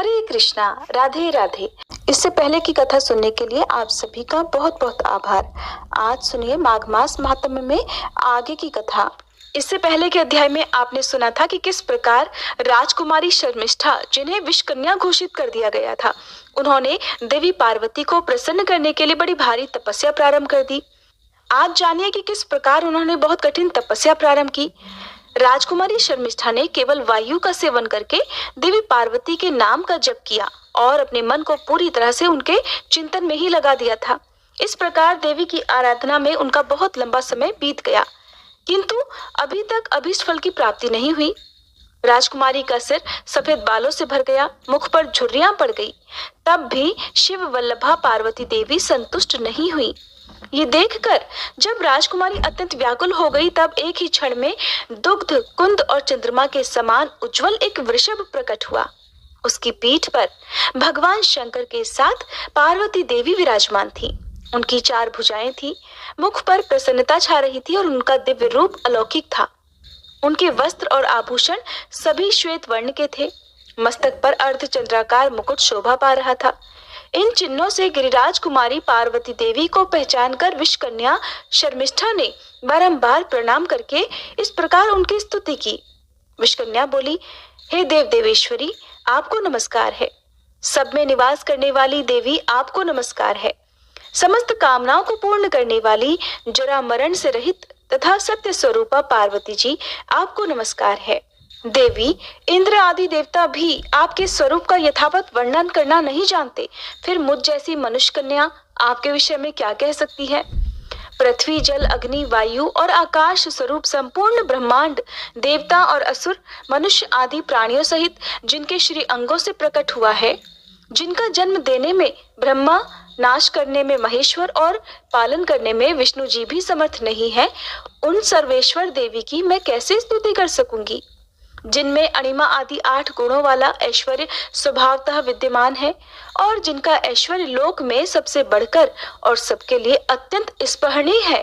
हरे कृष्णा, राधे राधे। इससे पहले की कथा सुनने के लिए आप सभी का बहुत बहुत आभार। आज सुनिए माघ मास महात्म्य में आगे की कथा। इससे पहले के अध्याय में आपने सुना था कि किस प्रकार राजकुमारी शर्मिष्ठा, जिन्हें विषकन्या घोषित कर दिया गया था, उन्होंने देवी पार्वती को प्रसन्न करने के लिए बड़ी भारी तपस्या प्रारंभ कर दी। आज जानिए कि किस प्रकार उन्होंने बहुत कठिन तपस्या प्रारंभ की। राजकुमारी शर्मिष्ठा ने केवल वायु का सेवन करके देवी पार्वती के नाम का जप किया और अपने मन को पूरी तरह से उनके चिंतन में ही लगा दिया था। इस प्रकार देवी की आराधना में उनका बहुत लंबा समय बीत गया, किंतु अभी तक अभीष्ट फल की प्राप्ति नहीं हुई। राजकुमारी का सिर सफेद बालों से भर गया, मुख पर झुर्रियां पड़ गई, तब भी शिव वल्लभा पार्वती देवी संतुष्ट नहीं हुई। ये देखकर जब राजकुमारी अत्यंत व्याकुल हो गई, तब एक ही क्षण में दुग्ध कुंद और चंद्रमा के समान उज्जवल एक वृषभ प्रकट हुआ। उसकी पीठ पर भगवान शंकर के साथ पार्वती देवी विराजमान थी। उनकी 4 भुजाएं थी, मुख पर प्रसन्नता छा रही थी और उनका दिव्य रूप अलौकिक था। उनके वस्त्र और आभूषण सभी श्वेत वर्ण के थे। मस्तक पर अर्धचंद्राकार मुकुट शोभा पा रहा था। इन चिन्हों से गिरिराज कुमारी पार्वती देवी को पहचानकर विषकन्या शर्मिष्ठा ने बारंबार प्रणाम करके इस प्रकार उनकी स्तुति की। विषकन्या बोली, हे देव देवेश्वरी, आपको नमस्कार है। सब में निवास करने वाली देवी, आपको नमस्कार है। समस्त कामनाओं को पूर्ण करने वाली, जरा मरण से रहित तथा सत्य स्वरूपा पार्वती जी, आपको नमस्कार है। देवी, इंद्र आदि देवता भी आपके स्वरूप का यथावत वर्णन करना नहीं जानते, फिर मुझ जैसी मनुष्य कन्या आपके विषय में क्या कह सकती है। पृथ्वी, जल, अग्नि, वायु और आकाश स्वरूप संपूर्ण ब्रह्मांड, देवता और असुर, मनुष्य आदि प्राणियों सहित जिनके श्री अंगों से प्रकट हुआ है, जिनका जन्म देने में ब्रह्मा, नाश करने में महेश्वर और पालन करने में विष्णु जी भी समर्थ नहीं है, उन सर्वेश्वर देवी की मैं कैसे स्तुति कर सकूंगी, जिनमें अणिमा आदि 8 गुणों वाला ऐश्वर्य स्वभावतः विद्यमान है और जिनका ऐश्वर्य लोक में सबसे बढ़कर और सबके लिए अत्यंत स्पृहणीय है,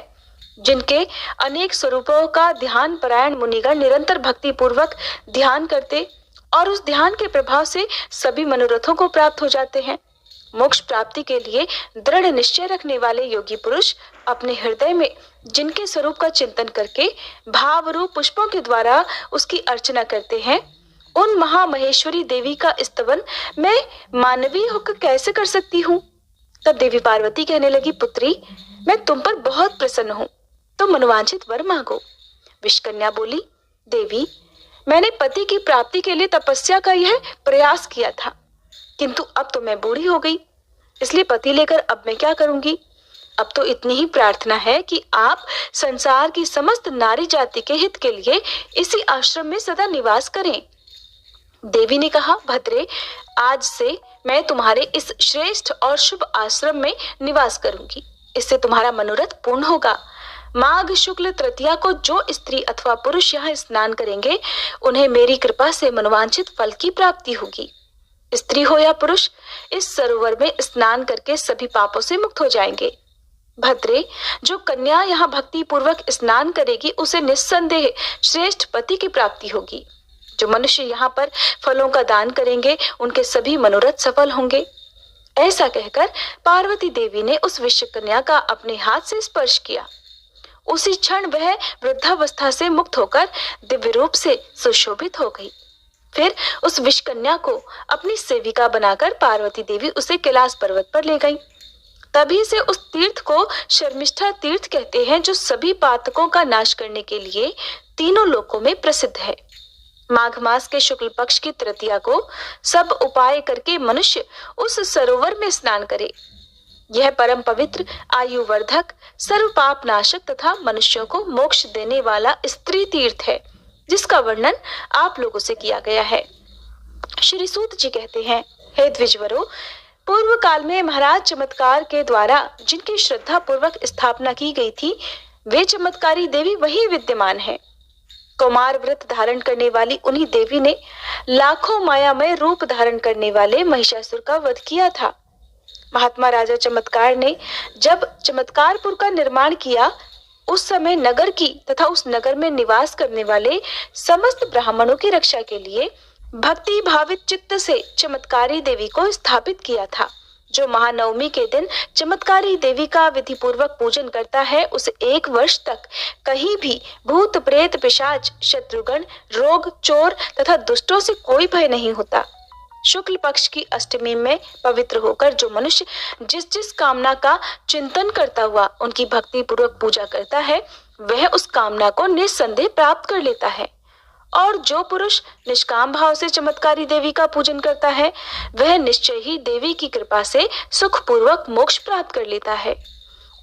जिनके अनेक स्वरूपों का ध्यान परायण मुनिगण निरंतर भक्ति पूर्वक ध्यान करते और उस ध्यान के प्रभाव से सभी मनोरथों को प्राप्त हो जाते हैं। मोक्ष प्राप्ति के लिए दृढ़ निश्चय रखने वाले योगी पुरुष अपने हृदय में जिनके स्वरूप का चिंतन करके भाव रूप पुष्पों के द्वारा उसकी अर्चना करते हैं, उन महामहेश्वरी देवी का स्तवन मैं मानवीय होकर कैसे कर सकती हूँ। तब देवी पार्वती कहने लगी, पुत्री, मैं तुम पर बहुत प्रसन्न हूँ, तो मनोवांछित वर मांगो। विषकन्या बोली, देवी, मैंने पति की प्राप्ति के लिए तपस्या का यह प्रयास किया था, किंतु अब तो मैं बूढ़ी हो गई, इसलिए पति लेकर अब मैं क्या करूंगी। अब तो इतनी ही प्रार्थना है कि आप संसार की समस्त नारी जाति के हित के लिए इसी आश्रम में सदा निवास करें। देवी ने कहा, भद्रे, आज से मैं तुम्हारे इस श्रेष्ठ और शुभ आश्रम में निवास करूंगी। इससे तुम्हारा मनोरथ पूर्ण होगा। माघ शुक्ल तृतीया को जो स्त्री अथवा पुरुष यहाँ स्नान करेंगे, उन्हें मेरी कृपा से मनोवांछित फल की प्राप्ति होगी। स्त्री हो या पुरुष, इस सरोवर में स्नान करके सभी पापों से मुक्त हो जाएंगे। भद्रे, जो कन्या यहाँ भक्ति पूर्वक स्नान करेगी, उसे निस्संदेह श्रेष्ठ पति की प्राप्ति होगी। जो मनुष्य यहाँ पर फलों का दान करेंगे, उनके सभी मनोरथ सफल होंगे। ऐसा कहकर पार्वती देवी ने उस विषकन्या का अपने हाथ से स्पर्श किया। उसी क्षण वह वृद्धावस्था से मुक्त होकर दिव्य रूप से सुशोभित हो गई। फिर उस विषकन्या को अपनी सेविका बनाकर पार्वती देवी उसे कैलाश पर्वत पर ले गई। तभी से उस तीर्थ को शर्मिष्ठा तीर्थ कहते हैं, जो सभी पातकों का नाश करने के लिए तीनों लोकों में प्रसिद्ध है। माघ मास के शुक्ल पक्ष की तृतीया को सब उपाय करके मनुष्य उस सरोवर में स्नान करे। यह परम पवित्र, आयुवर्धक, सर्व पाप नाशक तथा मनुष्यों को मोक्ष देने वाला स्त्री तीर्थ है, जिसका वर्णन आप लोगों से किया गया है। श्री सूत जी कहते हैं, हे द्विजवरों, पूर्व काल में महाराज चमत्कार के द्वारा जिनकी श्रद्धा पूर्वक स्थापना की गई थी, वे चमत्कारी देवी वही विद्यमान है। कौमार व्रत धारण करने वाली उन्हीं देवी ने लाखों मायामय रूप धारण करने वाले महिषासुर का वध किया था। महात्मा राजा चमत्कार ने जब चमत्कारपुर का निर्माण किया, उस समय नगर की तथा उस नगर में निवास करने वाले समस्त ब्राह्मणों की रक्षा के लिए भक्ति भावित चित्त से चमत्कारी देवी को स्थापित किया था। जो महानवमी के दिन चमत्कारी देवी का विधि पूर्वक पूजन करता है उसे 1 वर्ष तक कहीं भी भूत प्रेत पिशाच शत्रुगण रोग चोर तथा दुष्टों से कोई भय नहीं होता। शुक्ल पक्ष की अष्टमी में पवित्र होकर जो मनुष्य जिस जिस कामना का चिंतन करता हुआ उनकी भक्ति पूर्वक पूजा करता है वह उस कामना को निस्संदेह प्राप्त कर लेता है। और जो पुरुष निष्काम भाव से चमत्कारी देवी का पूजन करता है वह निश्चय ही देवी की कृपा से सुखपूर्वक मोक्ष प्राप्त कर लेता है।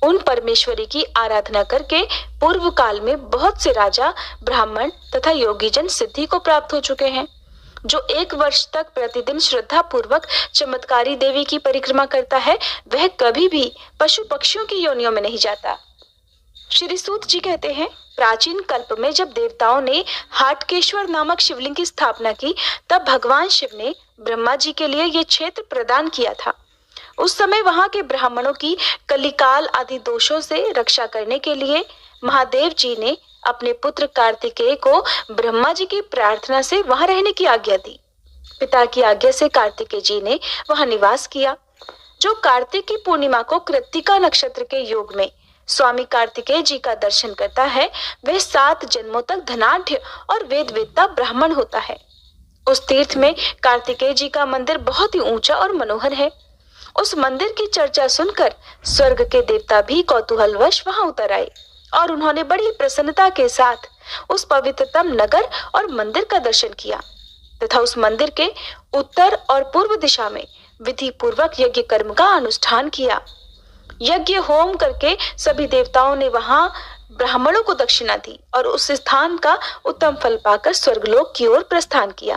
उन परमेश्वरी की आराधना करके पूर्व काल में बहुत से राजा ब्राह्मण तथा योगीजन सिद्धि को प्राप्त हो चुके हैं। जो 1 वर्ष तक प्रतिदिन श्रद्धा पूर्वक चमत्कारी देवी की परिक्रमा करता है वह कभी भी पशु पक्षियों की योनियों में नहीं जाता। श्री सूत जी कहते हैं, प्राचीन कल्प में जब देवताओं ने हाटकेश्वर नामक शिवलिंग की स्थापना की तब भगवान शिव ने ब्रह्मा जी के लिए ये क्षेत्र प्रदान किया था। उस समय वहां के ब्राह्मणों की कलिकाल आदि दोषों से रक्षा करने के लिए महादेव जी ने अपने पुत्र कार्तिकेय को ब्रह्मा जी की प्रार्थना से वहां रहने की आज्ञा दी। पिता की आज्ञा से कार्तिकेय जी ने वहां निवास किया। जो कार्तिक की पूर्णिमा को कृत्तिका नक्षत्र के योग में स्वामी कार्तिकेय जी का दर्शन करता है वह 7 जन्मों तक धनाढ्य और वेद वेदता ब्राह्मण होता है। उस तीर्थ में कार्तिकेय जी का मंदिर बहुत ही ऊंचा और मनोहर है। उस मंदिर की चर्चा सुनकर स्वर्ग के देवता भी कौतूहलवश वहां उतर आए और उन्होंने बड़ी प्रसन्नता के साथ उस पवित्रतम नगर और मंदिर का दर्शन किया तथा उस मंदिर के उत्तर और पूर्व दिशा में विधि पूर्वक यज्ञ कर्म का अनुष्ठान किया। यज्ञ होम करके सभी देवताओं ने वहां ब्राह्मणों को दक्षिणा दी और उस स्थान का उत्तम फल पाकर स्वर्गलोक की ओर प्रस्थान किया।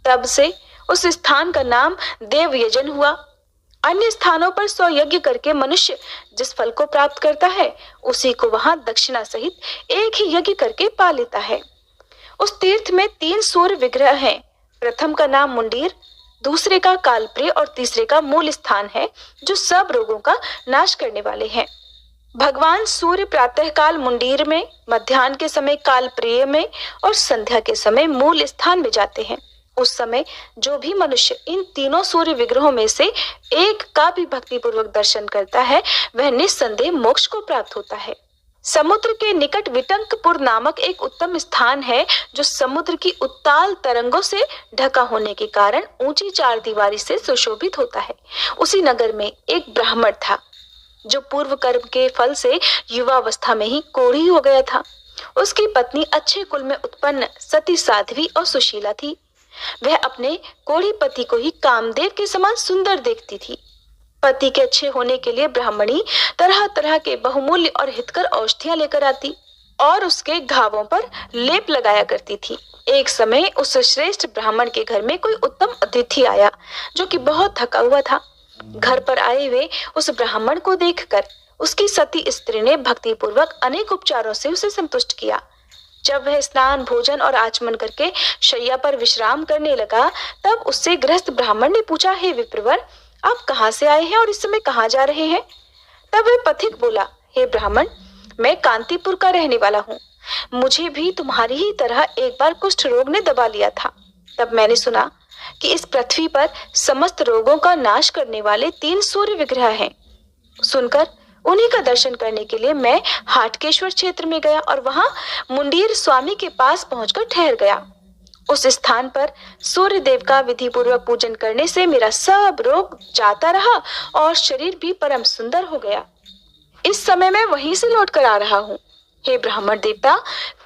तब से उस स्थान का नाम देवयजन हुआ। अन्य स्थानों पर 100 यज्ञ करके मनुष्य जिस फल को प्राप्त करता है उसी को वहां दक्षिणा सहित एक ही यज्ञ करके पा लेता है। उस तीर्थ में 3 सूर्य विग्रह हैं। प्रथम का नाम मुंडीर, दूसरे का कालप्रिय और तीसरे का मूल स्थान है जो सब रोगों का नाश करने वाले हैं। भगवान सूर्य प्रातः काल मुंडीर में, मध्याह्न के समय कालप्रिय में और संध्या के समय मूल स्थान में जाते हैं। उस समय जो भी मनुष्य इन तीनों सूर्य विग्रहों में से एक का भी भक्ति पूर्वक दर्शन करता है वह निस्संदेह मोक्ष को प्राप्त होता है। समुद्र के निकट विटंकपुर नामक एक उत्तम स्थान है जो समुद्र की उत्ताल तरंगों से ढका होने के कारण ऊंची 4 दीवारी से सुशोभित होता है। उसी नगर में एक ब्राह्मण था जो पूर्व कर्म के फल से युवावस्था में ही कोढ़ी हो गया था। उसकी पत्नी अच्छे कुल में उत्पन्न सती साध्वी और सुशीला थी। वह अपने कोढ़ी पति को ही कामदेव के समान सुंदर देखती थी। पति के अच्छे होने के लिए ब्राह्मणी तरह तरह के बहुमूल्य और हितकर औषधियां लेकर आती और उसके घावों पर लेप लगाया करती थी। एक समय उस श्रेष्ठ ब्राह्मण के घर में कोई उत्तम अतिथि आया जो कि बहुत थका हुआ था। घर पर आए हुए उस ब्राह्मण को देखकर उसकी सती स्त्री ने भक्ति पूर्वक अनेक उपचारों से उसे संतुष्ट किया। जब वह स्नान भोजन और आचमन करके शैया पर विश्राम करने लगा तब उससे गृहस्थ ब्राह्मण ने पूछा, हे विप्रवर, आप कहाँ से आए हैं और इस समय कहाँ जा रहे हैं? तब वह पथिक बोला, हे ब्राह्मण, मैं कांतिपुर का रहने वाला हूँ। मुझे भी तुम्हारी ही तरह एक बार कुष्ठ रोग ने दबा लिया था। तब मैंने सुना कि इस पृथ्वी पर समस्त रोगों का नाश करने वाले 3 सूर्य विग्रह हैं। सुनकर उन्हीं का दर्शन करने के लिए मैं हाटकेश्वर क्षेत्र में गया और वहां मुंडीर स्वामी के पास पहुंचकर ठहर गया। उस स्थान पर सूर्य देव का विधि पूर्वक पूजन करने से मेरा सब रोग जाता रहा और शरीर भी परम सुंदर हो गया। इस समय मैं वहीं से लौट कर आ रहा हूँ। हे ब्राह्मण देवता,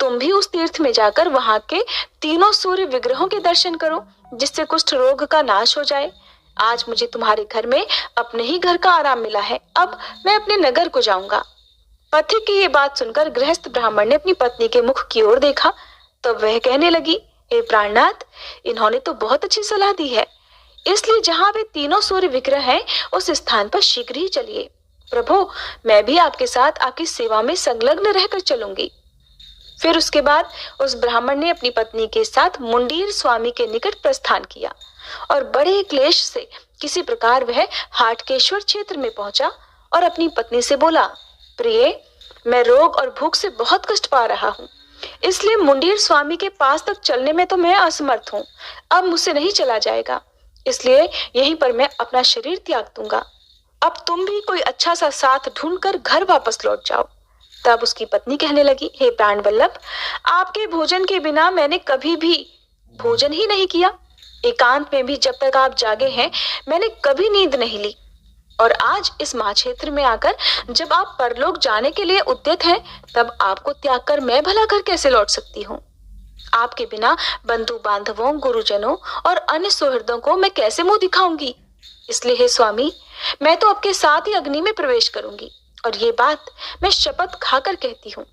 तुम भी उस तीर्थ में जाकर वहां के 3 सूर्य विग्रहों के दर्शन करो जिससे कुष्ठ रोग का नाश हो जाए। आज मुझे तुम्हारे घर में अपने ही घर का आराम मिला है। अब मैं अपने नगर को जाऊंगा। पथिक की ये बात सुनकर गृहस्थ ब्राह्मण ने अपनी पत्नी के मुख की ओर देखा तो वह कहने लगी, हे प्राणनाथ, इन्होंने तो बहुत अच्छी सलाह दी है, इसलिए जहाँ वे 3 सूर्य विग्रह हैं उस स्थान पर शीघ्र ही चलिए। प्रभु, मैं भी आपके साथ आपकी सेवा में संलग्न रहकर चलूंगी। फिर उसके बाद उस ब्राह्मण ने अपनी पत्नी के साथ मुंडीर स्वामी के निकट प्रस्थान किया और बड़े क्लेश से किसी प्रकार वह हाटकेश्वर क्षेत्र में पहुंचा और अपनी पत्नी से बोला, प्रिय, मैं रोग और भूख से बहुत कष्ट पा रहा हूँ, इसलिए मुंडेर स्वामी के पास तक चलने में तो मैं असमर्थ हूँ। अब मुझसे नहीं चला जाएगा, इसलिए यहीं पर मैं अपना शरीर त्याग दूंगा। अब तुम भी कोई अच्छा सा साथ ढूंढकर घर वापस लौट जाओ। तब उसकी पत्नी कहने लगी, हे प्राण वल्लभ, आपके भोजन के बिना मैंने कभी भी भोजन ही नहीं किया। एकांत में भी जब तक आप जागे हैं मैंने कभी नींद नहीं ली, और आज इस महाक्षेत्र में आकर जब आप परलोक जाने के लिए उद्यत हैं, तब आपको त्याग कर मैं भला घर कैसे लौट सकती हूँ। आपके बिना बंधु बांधवों, गुरुजनों और अन्य सुहृदों को मैं कैसे मुंह दिखाऊंगी। इसलिए हे स्वामी, मैं तो आपके साथ ही अग्नि में प्रवेश करूंगी, और ये बात मैं शपथ खाकर कहती हूँ।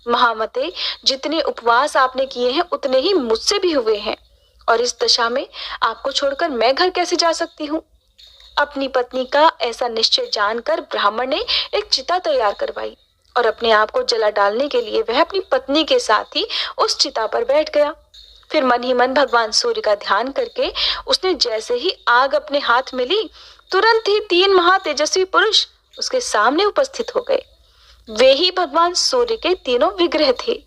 महामते, जितने उपवास आपने किए हैं उतने ही मुझसे भी हुए हैं, और इस दशा में आपको छोड़कर मैं घर कैसे जा सकती हूँ। अपनी पत्नी का ऐसा निश्चय जानकर ब्राह्मण ने एक चिता तैयार करवाई, और अपने आप को जला डालने के लिए वह अपनी पत्नी के साथ ही उस चिता पर बैठ गया। फिर मन ही मन भगवान सूर्य का ध्यान करके उसने जैसे ही आग अपने हाथ में ली, तुरंत ही 3 महातेजस्वी पुरुष उसके सामने उपस्थित हो गए। वे ही भगवान सूर्य के तीनों विग्रह थे।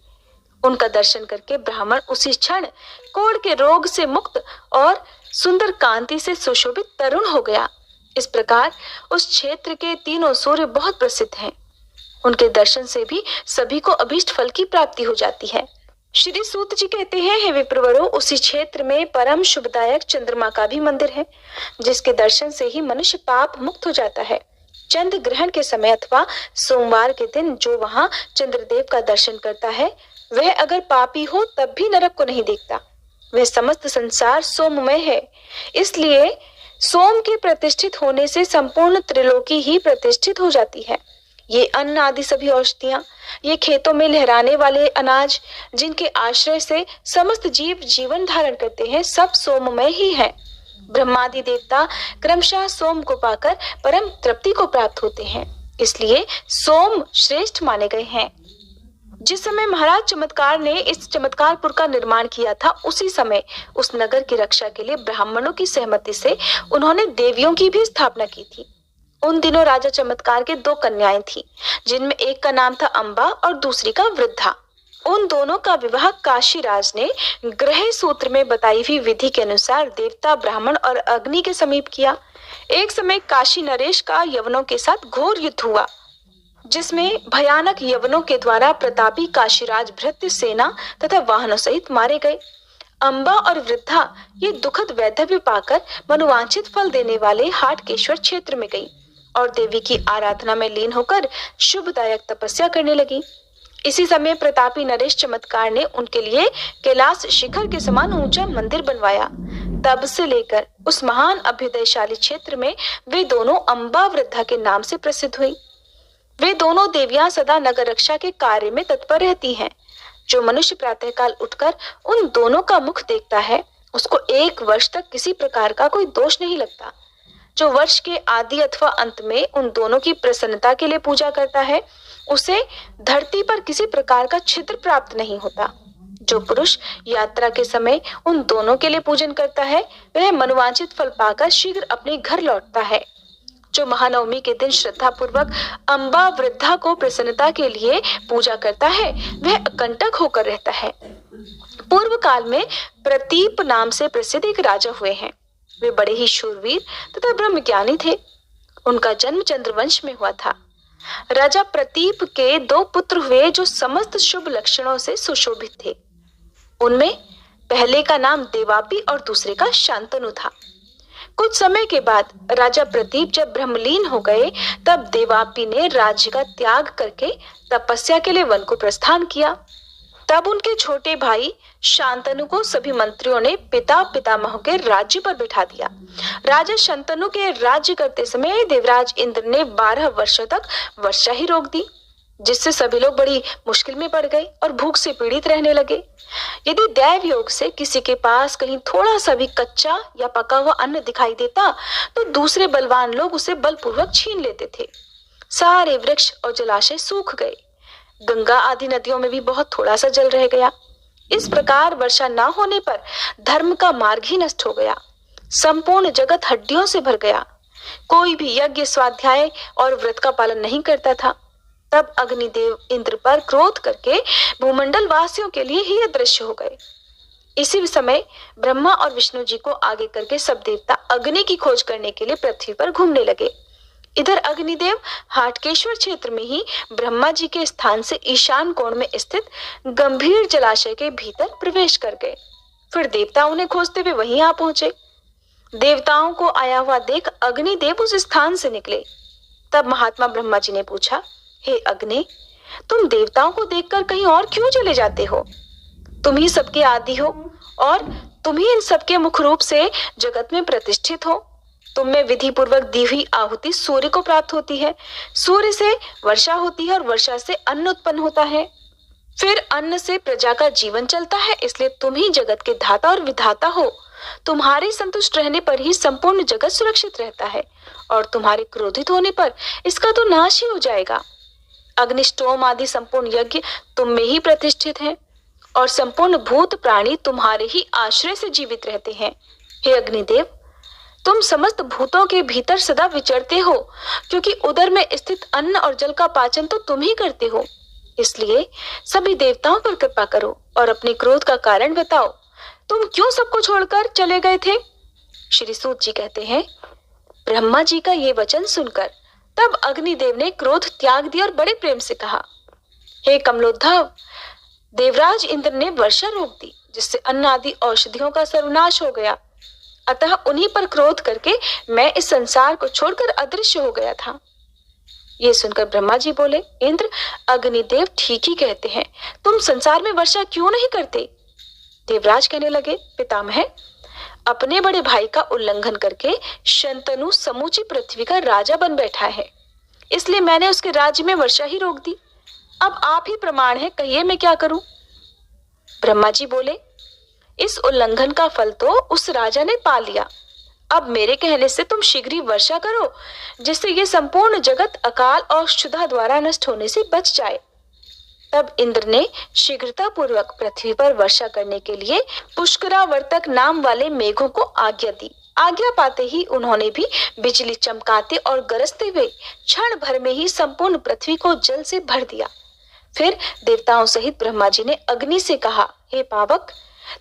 उनका दर्शन करके ब्राह्मण उसी क्षण कोढ़ के रोग से मुक्त और सुंदर कांति से सुशोभित तरुण हो गया। इस प्रकार उस क्षेत्र के तीनों सूर्य बहुत प्रसिद्ध हैं। उनके दर्शन से भी सभी को अभीष्ट फल की प्राप्ति हो जाती है। श्री सूत जी कहते हैं, हे विप्रवरों, उसी क्षेत्र में परम शुभदायक चंद्रमा का भी मंदिर है, जिसके दर्शन से ही मनुष्य पाप मुक्त हो जाता है। चंद्र ग्रहण के समय अथवा सोमवार के दिन जो वहां चंद्रदेव का दर्शन करता है, वह अगर पापी हो तब भी नरक को नहीं देखता। वह समस्त संसार सोममय है, इसलिए सोम के प्रतिष्ठित होने से संपूर्ण त्रिलोकी ही प्रतिष्ठित हो जाती है। ये अन्न आदि सभी औषधियां, ये खेतों में लहराने वाले अनाज, जिनके आश्रय से समस्त जीव जीवन धारण करते हैं, सब सोममय ही हैं। ब्रह्मादि देवता क्रमशः सोम को पाकर परम तृप्ति को प्राप्त होते हैं, इसलिए सोम श्रेष्ठ माने गए हैं। जिस समय महाराज चमत्कार ने इस चमत्कारपुर का निर्माण किया था, उसी समय उस नगर की रक्षा के लिए ब्राह्मणों की सहमति से उन्होंने देवियों की भी स्थापना की थी। उन दिनों राजा चमत्कार के 2 कन्याएं थीं, जिनमें एक का नाम था अम्बा और दूसरी का वृद्धा। उन दोनों का विवाह काशीराज ने ग्रह सूत्र में बताई हुई विधि के अनुसार देवता, ब्राह्मण और अग्नि के समीप किया। एक समय काशी नरेश का यवनों के साथ घोर युद्ध हुआ, जिसमें भयानक यवनों के द्वारा प्रतापी काशीराज भृत्य सेना तथा वाहनों सहित मारे गए। अम्बा और वृद्धा ये दुखद वैधव्य पाकर मनोवांछित फल देने वाले हाटकेश्वर क्षेत्र में गई और देवी की आराधना में लीन होकर शुभदायक तपस्या करने लगी। इसी समय प्रतापी नरेश चमत्कार ने उनके लिए कैलाश शिखर के समान ऊंचा मंदिर बनवाया। तब से लेकर उस महान अभ्युदयशाली क्षेत्र में वे दोनों अम्बा वृद्धा के नाम से प्रसिद्ध हुई। वे दोनों देवियां सदा नगर रक्षा के कार्य में तत्पर रहती हैं। जो मनुष्य प्रातःकाल उठकर उन दोनों का मुख देखता है, उसको 1 वर्ष तक किसी प्रकार का कोई दोष नहीं लगता। जो वर्ष के आदि अथवा अंत में उन दोनों की प्रसन्नता के लिए पूजा करता है, उसे धरती पर किसी प्रकार का छिद्र प्राप्त नहीं होता। जो पुरुष यात्रा के समय उन दोनों के लिए पूजन करता है, वह मनोवांछित फल पाकर शीघ्र अपने घर लौटता है। जो महानवमी के दिन श्रद्धा पूर्वक अम्बा वृद्धा को प्रसन्नता के लिए पूजा करता है, वह अकंटक होकर रहता है। पूर्व काल में प्रतीप नाम से प्रसिद्ध एक राजा हुए हैं। वे बड़े ही शूरवीर तथा ब्रह्मज्ञानी थे। उनका जन्म चंद्रवंश में हुआ था। राजा प्रतीप के 2 पुत्र हुए, जो समस्त शुभ लक्षणों से सुशोभित थे। उनमें पहले का नाम देवापी और दूसरे का शांतनु था। कुछ समय के बाद राजा प्रतीप जब ब्रह्मलीन हो गए, तब देवापी ने राज्य का त्याग करके तपस्या के लिए वन को प्रस्थान किया। तब उनके छोटे भाई शांतनु को सभी मंत्रियों ने पिता पितामह के राज्य पर बिठा दिया। राजा शांतनु के राज्य करते समय देवराज इंद्र ने 12 वर्षों तक वर्षा ही रोक दी, जिससे सभी लोग बड़ी मुश्किल में पड़ गए और भूख से पीड़ित रहने लगे। यदि दैव योग से किसी के पास कहीं थोड़ा सा भी कच्चा या पका हुआ अन्न दिखाई देता, तो दूसरे बलवान लोग उसे बलपूर्वक छीन लेते थे। सारे वृक्ष और जलाशय सूख गए। गंगा आदि नदियों में भी बहुत थोड़ा सा जल रह गया। इस प्रकार वर्षा न होने पर धर्म का मार्ग ही नष्ट हो गया। संपूर्ण जगत हड्डियों से भर गया। कोई भी यज्ञ, स्वाध्याय और व्रत का पालन नहीं करता था। तब अग्निदेव इंद्र पर क्रोध करके भूमंडल वासियों के लिए ही अदृश्य हो गए। इसी समय ब्रह्मा और विष्णु जी को आगे करके सब देवता अग्नि की खोज करने के लिए पृथ्वी पर घूमने लगे। इधर अग्निदेव हाटकेश्वर क्षेत्र में ही ब्रह्मा जी के स्थान से ईशान कोण में स्थित गंभीर जलाशय के भीतर प्रवेश कर गए। फिर देवता उन्हें खोजते हुए वहीं आ पहुंचे। देवताओं को आया हुआ देख अग्निदेव उस स्थान से निकले। तब महात्मा ब्रह्मा जी ने पूछा, हे अग्नि, तुम देवताओं को देखकर कहीं और क्यों चले जाते हो? तुम ही सबके आदि हो और तुम ही इन सबके मुख रूप से जगत में प्रतिष्ठित हो। तुम में विधि पूर्वक दी हुई आहुति सूर्य को प्राप्त होती है, सूर्य से वर्षा होती है और वर्षा से अन्न उत्पन्न होता है, फिर अन्न से प्रजा का जीवन चलता है। इसलिए तुम ही जगत के धाता और विधाता हो। तुम्हारे संतुष्ट रहने पर ही संपूर्ण जगत सुरक्षित रहता है और तुम्हारे क्रोधित होने पर इसका तो नाश ही हो जाएगा। अग्निष्टोम आदि संपूर्ण यज्ञ तुम में ही प्रतिष्ठित हैं और संपूर्ण भूत प्राणी तुम्हारे ही आश्रय से जीवित रहते हैं। हे अग्निदेव, तुम समस्त भूतों के भीतर सदा विचरते हो, क्योंकि उदर में स्थित अन्न और जल का पाचन तो तुम ही करते हो। इसलिए सभी देवताओं पर कृपा करो और अपने क्रोध का कारण बताओ। तुम क्यों सबको छोड़कर चले गए थे? श्री सूत जी कहते हैं, ब्रह्मा जी का ये वचन सुनकर तब अग्निदेव ने क्रोध त्याग दिया और बड़े प्रेम से कहा, हे कमलोद्भव, देवराज इंद्र ने वर्षा रोक दी, जिससे अन्न आदि औषधियों का सर्वनाश हो गया। अतः उन्हीं पर क्रोध करके मैं इस संसार को छोड़कर अदृश्य हो गया था। ये सुनकर ब्रह्मा जी बोले, इंद्र, अग्निदेव ठीक ही कहते हैं, तुम संसार में वर्षा क्यों नहीं करते? देवराज कहने लगे, पितामह, अपने बड़े भाई का उल्लंघन करके शंतनु समूची पृथ्वी का राजा बन बैठा है, इसलिए मैंने उसके राज्य में वर्षा ही रोक दी। अब आप ही प्रमाण है, कहिए मैं क्या करूं? ब्रह्मा जी बोले, इस उल्लंघन का फल तो उस राजा ने पा लिया। अब मेरे कहने से तुम शीघ्र ही वर्षा करो, जिससे ये संपूर्ण जगत अकाल और क्षुधा द्वारा नष्ट होने से बच जाए। तब इंद्र ने शीघ्रता पूर्वक पृथ्वी पर वर्षा करने के लिए पुष्करावर्तक नाम वाले मेघों को आज्ञा दी। आज्ञा पाते ही उन्होंने भी बिजली चमकाते और गरजते हुए क्षण भर में ही संपूर्ण पृथ्वी को जल से भर दिया। फिर देवताओं सहित ब्रह्मा जी ने अग्नि से कहा, हे पावक,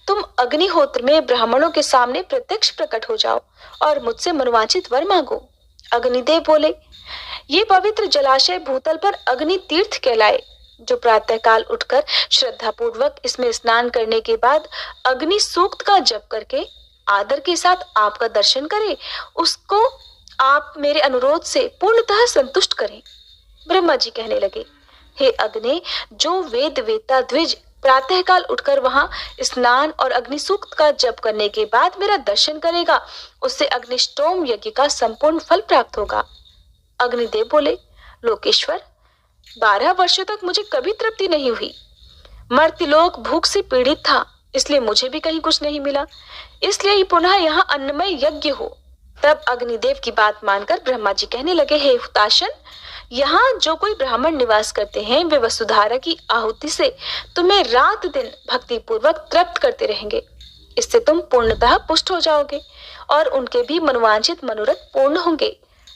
तुम अग्निहोत्र में ब्राह्मणों के सामने प्रत्यक्ष प्रकट हो जाओ और मुझसे मनोवांछित वर मांगो। अग्निदेव बोले, ये पवित्र जलाशय भूतल पर अग्नि तीर्थ कहलाए। जो प्रातःकाल उठकर श्रद्धा पूर्वक इसमें स्नान करने के बाद अग्नि सूक्त का जप करके आदर के साथ आपका दर्शन करे, उसको आप मेरे अनुरोध से पूर्णतः संतुष्ट करें। ब्रह्मा जी कहने लगे, हे अग्नि, जो वेद वेता द्विज प्रातःकाल उठकर वहां स्नान और अग्नि सूक्त का जप करने के बाद मेरा दर्शन करेगा, उससे अग्निष्टोम यज्ञ का संपूर्ण फल प्राप्त होगा। अग्निदेव बोले, लोकेश्वर, 12 वर्षों तक मुझे कभी तृप्ति नहीं हुई। मर्त्यलोक भूख से पीड़ित था, इसलिए मुझे भी कहीं कुछ नहीं मिला, इसलिए ही पुनः यहाँ अन्नमय यज्ञ हो। तब अग्निदेव की बात मानकर ब्रह्मा जी कहने लगे, हे हुताशन, यहाँ जो कोई ब्राह्मण निवास करते हैं वे वसुधारा की आहुति से तुम्हें रात दिन भक्ति पूर्वक तृप्त करते रहेंगे। इससे तुम पूर्णतः पुष्ट हो जाओगे और उनके भी मनोवांछित मनोरथ पूर्ण होंगे।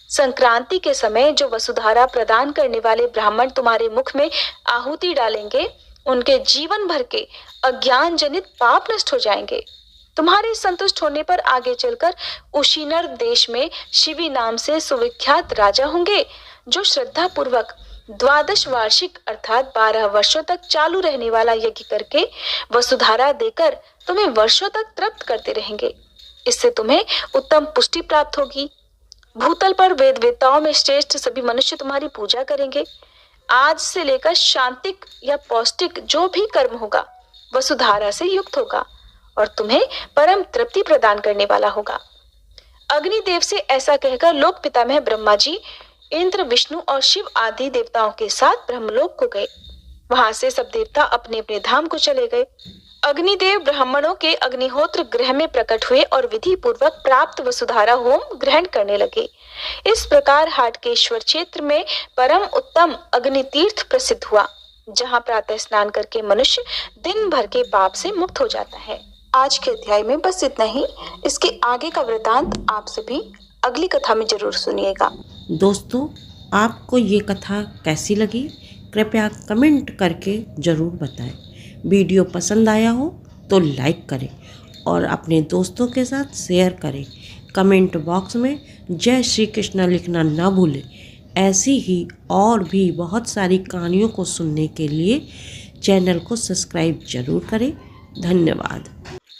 संक्रांति के समय जो वसुधारा प्रदान करने वाले ब्राह्मण तुम्हारे मुख में आहुति डालेंगे, उनके जीवन भर के अज्ञान जनित पाप नष्ट हो जाएंगे। तुम्हारे संतुष्ट होने पर आगे चलकर उशीनर देश में शिवी नाम से सुविख्यात राजा होंगे, जो श्रद्धा पूर्वक 12 वार्षिक अर्थात 12 वर्षों तक चालू रहने वाला यज्ञ करके वसुधारा देकर तुम्हें वर्षों तक तृप्त करते रहेंगे। इससे तुम्हें उत्तम पुष्टि प्राप्त होगी। भूतल पर वेद वेताओं में श्रेष्ठ सभी मनुष्य तुम्हारी पूजा करेंगे। आज से लेकर शांतिक या पौष्टिक जो भी कर्म होगा वसुधारा से युक्त होगा और तुम्हें परम तृप्ति प्रदान करने वाला होगा। अग्निदेव से ऐसा कहकर लोक पितामह ब्रह्मा जी इंद्र, विष्णु और शिव आदि देवताओं के साथ ब्रह्मलोक को गए। वहां से सब देवता अपने अपने धाम को चले गए। अग्निदेव ब्राह्मणों के अग्निहोत्र गृह में प्रकट हुए और विधि पूर्वक प्राप्त वसुधारा होम ग्रहण करने लगे। इस प्रकार हाटकेश्वर क्षेत्र में परम उत्तम अग्नि तीर्थ प्रसिद्ध हुआ, जहाँ प्रातः स्नान करके मनुष्य दिन भर के पाप से मुक्त हो जाता है। आज के अध्याय में बस इतना ही। इसके आगे का वृतांत आप सभी अगली कथा में जरूर सुनिएगा। दोस्तों, आपको ये कथा कैसी लगी कृपया कमेंट करके ज़रूर बताएं। वीडियो पसंद आया हो तो लाइक करें और अपने दोस्तों के साथ शेयर करें। कमेंट बॉक्स में जय श्री कृष्ण लिखना ना भूलें। ऐसी ही और भी बहुत सारी कहानियों को सुनने के लिए चैनल को सब्सक्राइब ज़रूर करें। धन्यवाद।